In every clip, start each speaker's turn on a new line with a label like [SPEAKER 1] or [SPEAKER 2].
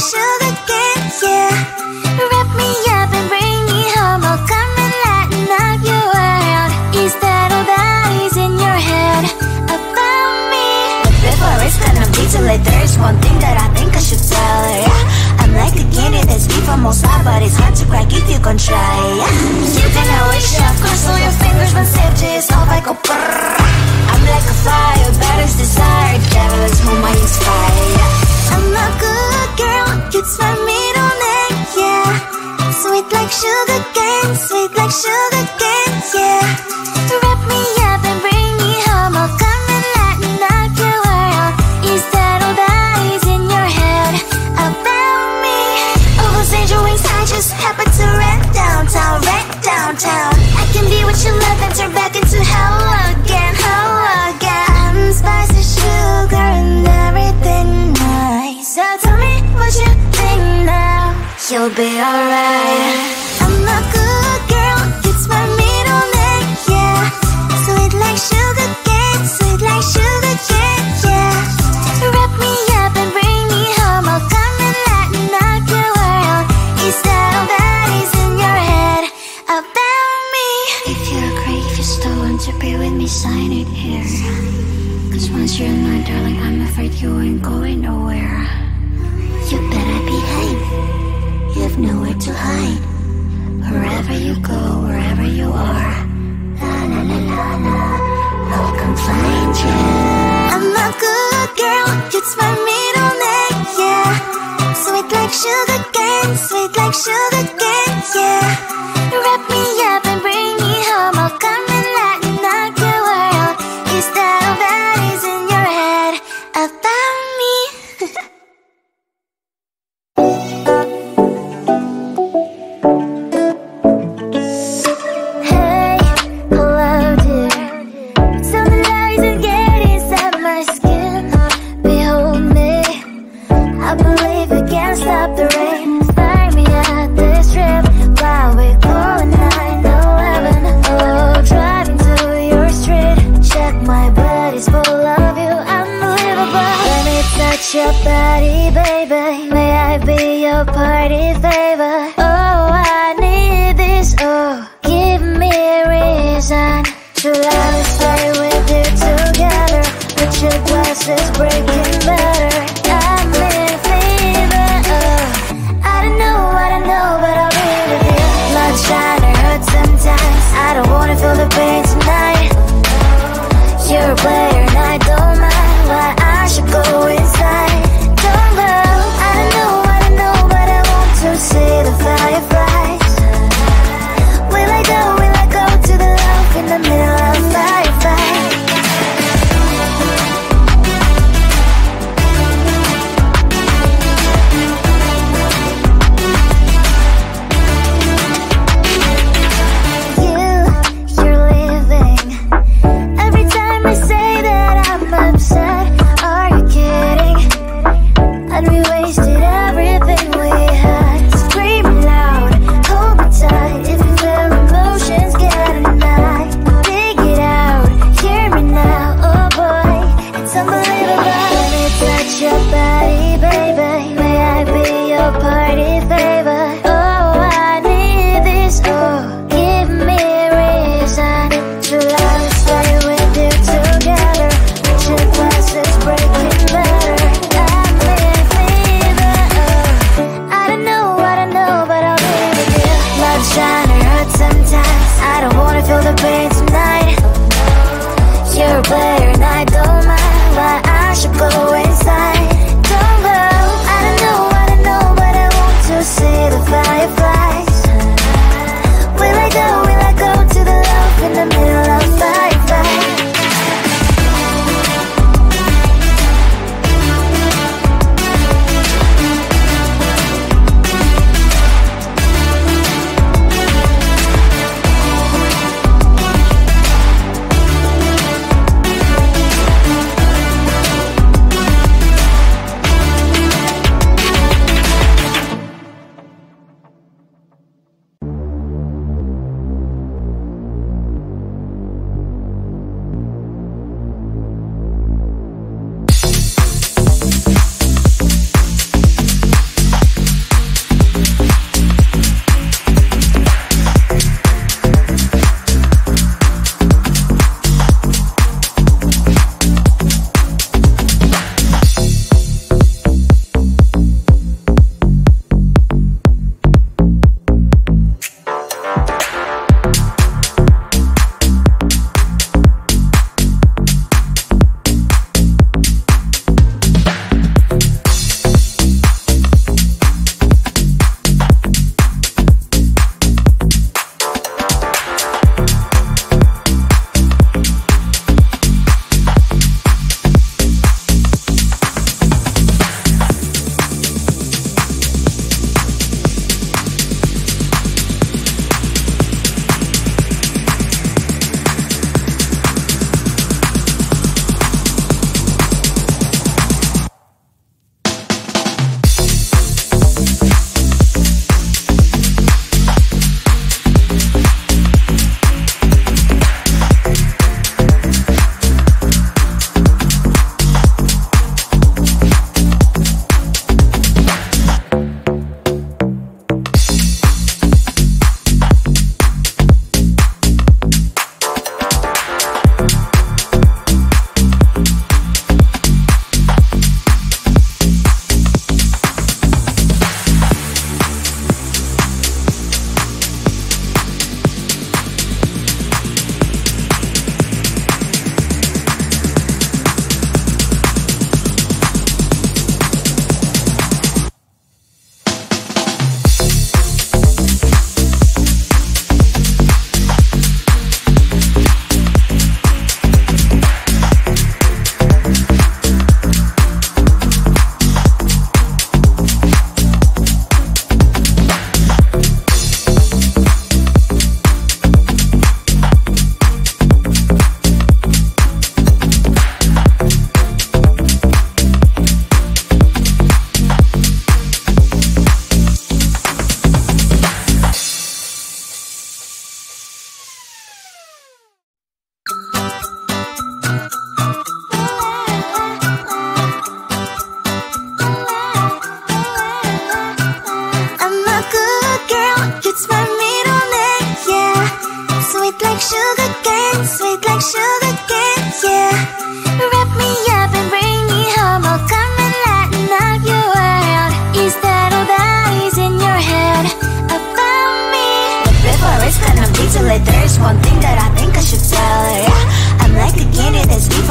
[SPEAKER 1] sugar cane, yeah. Wrap me up and bring me home. I'll come and lighten up your world. Is that all that is in your head about me? But before it's gonna be too late, there's one thing that I think I should tell her, yeah. I'm like a candy that's deep from most high, but it's hard to crack if you can try, yeah. You can wish up, cross all your fingers when safety is off, I go brrrr. I'm like a fire, battles desire, devil is whom I inspire, yeah. I'm a good girl, it's my middle name, yeah. Sweet like sugar cane, sweet like sugar cane, yeah. Wrap me up and bring me home, I'll come and lighten up your world. Is that all that is in your head about me? Overstand your wings, I just happen to rent downtown, I can be what you love and turn back into hell again, spicy sugar and everything nice. So tell me what you think now, you'll be alright. I'm a good girl, it's my middle name, yeah. Sweet like sugar cane, sweet like sugar cane, yeah. Wrap me up and bring me home, I'll come and lighten up your world. Is that all that is in your head about me? If you're great, if you still want to be with me, sign it here. Cause once you're mine, darling, I'm afraid you ain't going nowhere. You better behave, you have nowhere to hide. Wherever you go, wherever you are, la la la la la, I'll come find you. I'm a good girl, it's my middle name, yeah. Sweet like sugar cane, sweet like sugar cane, yeah. Wrap me up and bring me home, I'll come and lighten up your world. Is that all that is in your head about me? Hey, hello dear. Something rising, get inside my skin. Behold me, I believe we can't stop the rain. Start me at this trip while we're going 9/11. Oh, driving to your street. Check my body's full of you, unbelievable. Let me touch your body, baby. May I be your party favor? Oh, I need this, oh. Give me a reason to let me stay with you together. But your glass is breaking better. I'm in fever, oh. I don't know, but I'll be with you. Blood shine, it hurts sometimes. I don't wanna feel the pain tonight. You're a player and I don't mind. Why I should go inside. Don't go. I don't know, but I want to see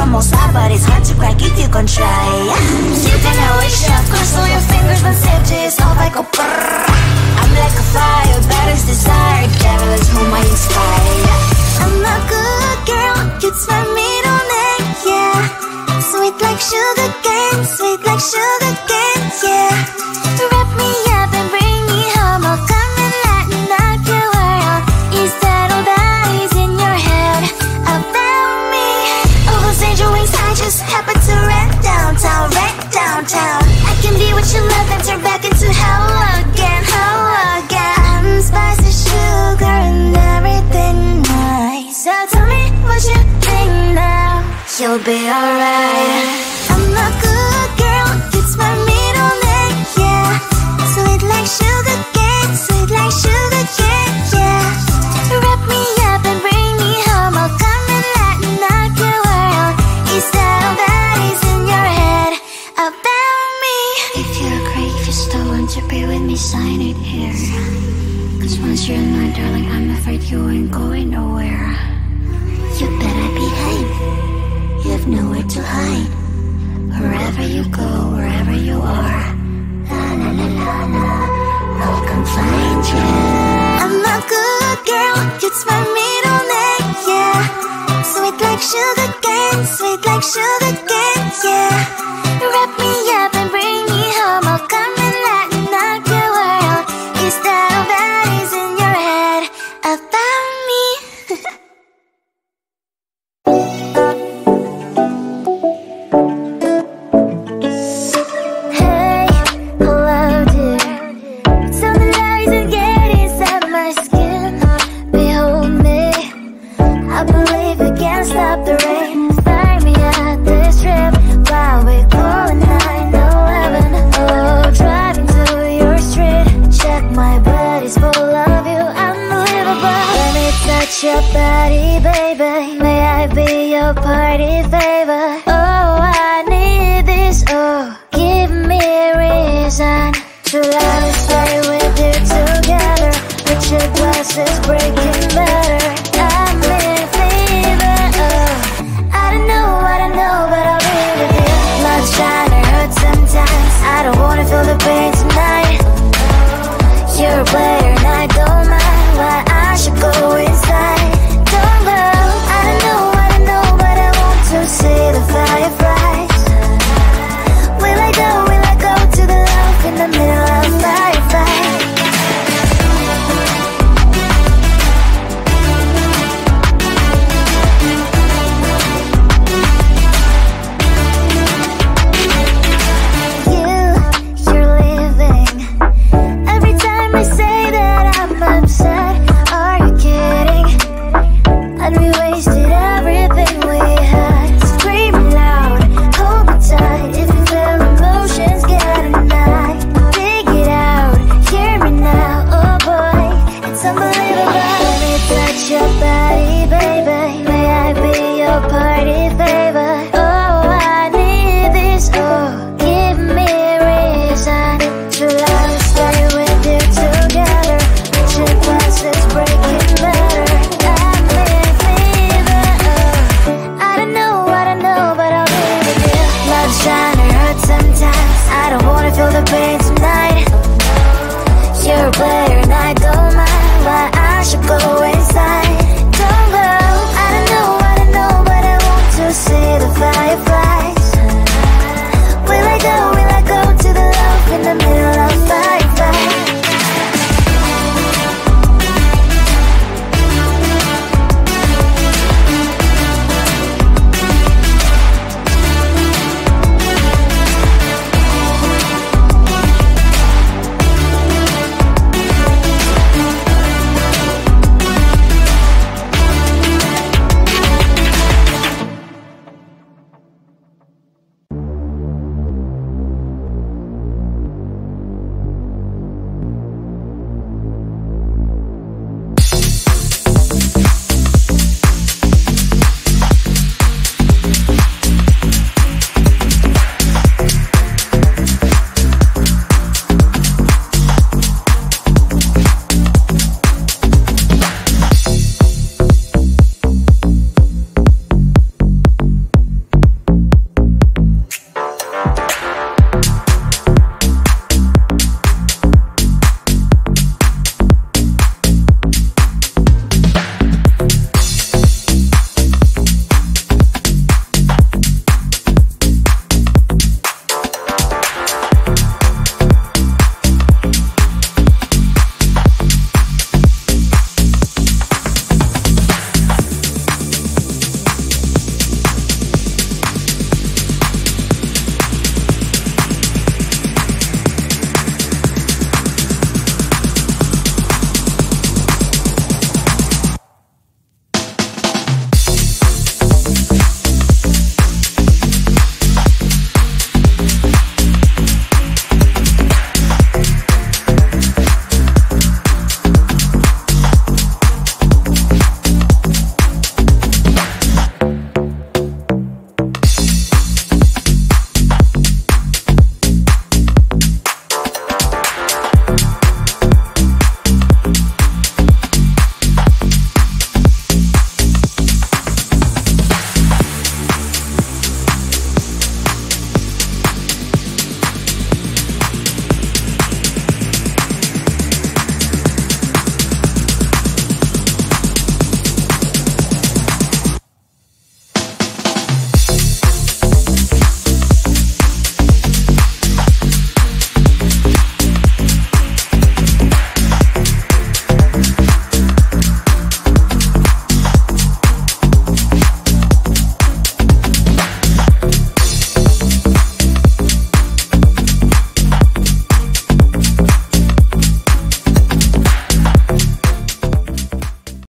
[SPEAKER 1] from all sides, but it's hard to crack if you can try. You cannot wish up, cross all your fingers, but safety is off like a brrr. I'm like a fire, battles desire, devil is whom I inspire. I'm a good girl, it's my middle name, yeah. Sweet like sugar cane, sweet like sugar cane, yeah. Wrap me up and bring me home, I'll come and lighten up your world. Is that all that is in your head about me? Oh, those angel wings, I just happen to rent downtown, I can be what you love and turn back into hell again, I'm spice and sugar and everything nice. So tell me what you think now, you'll be alright. I'm a good girl, it's my middle name, yeah. Sweet like sugar cane, yeah. Wrap me up and bring me home, I'll come and lighten up your world. Is that all that is in your head about me? If you're great, if you still want to be with me, sign it here. Cause once you're mine, darling, I'm afraid you ain't going nowhere. You better behave, you have nowhere to hide. Wherever you go, wherever you are, la la la la la, I'll come find you. I'm a good girl, it's my middle name, yeah. Sweet like sugar cane, yeah.